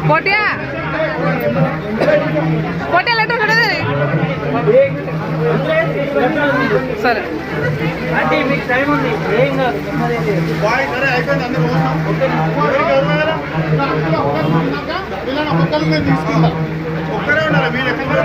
పోటీయా పోటీ లెటర్ చూడదు సరే అంటే మీకు టైం ఉంది ఏం కాదు ఒక్కరే ఉన్నారా మీరు ఎక్కడ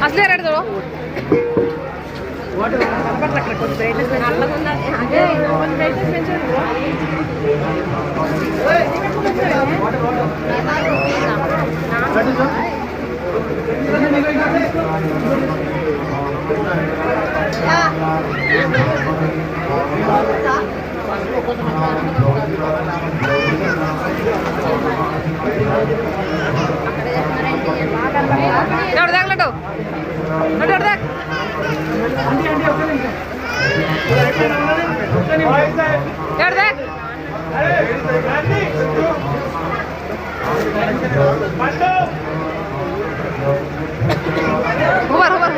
असले रेट दो देख लटो लटो देख देख ऊपर ऊपर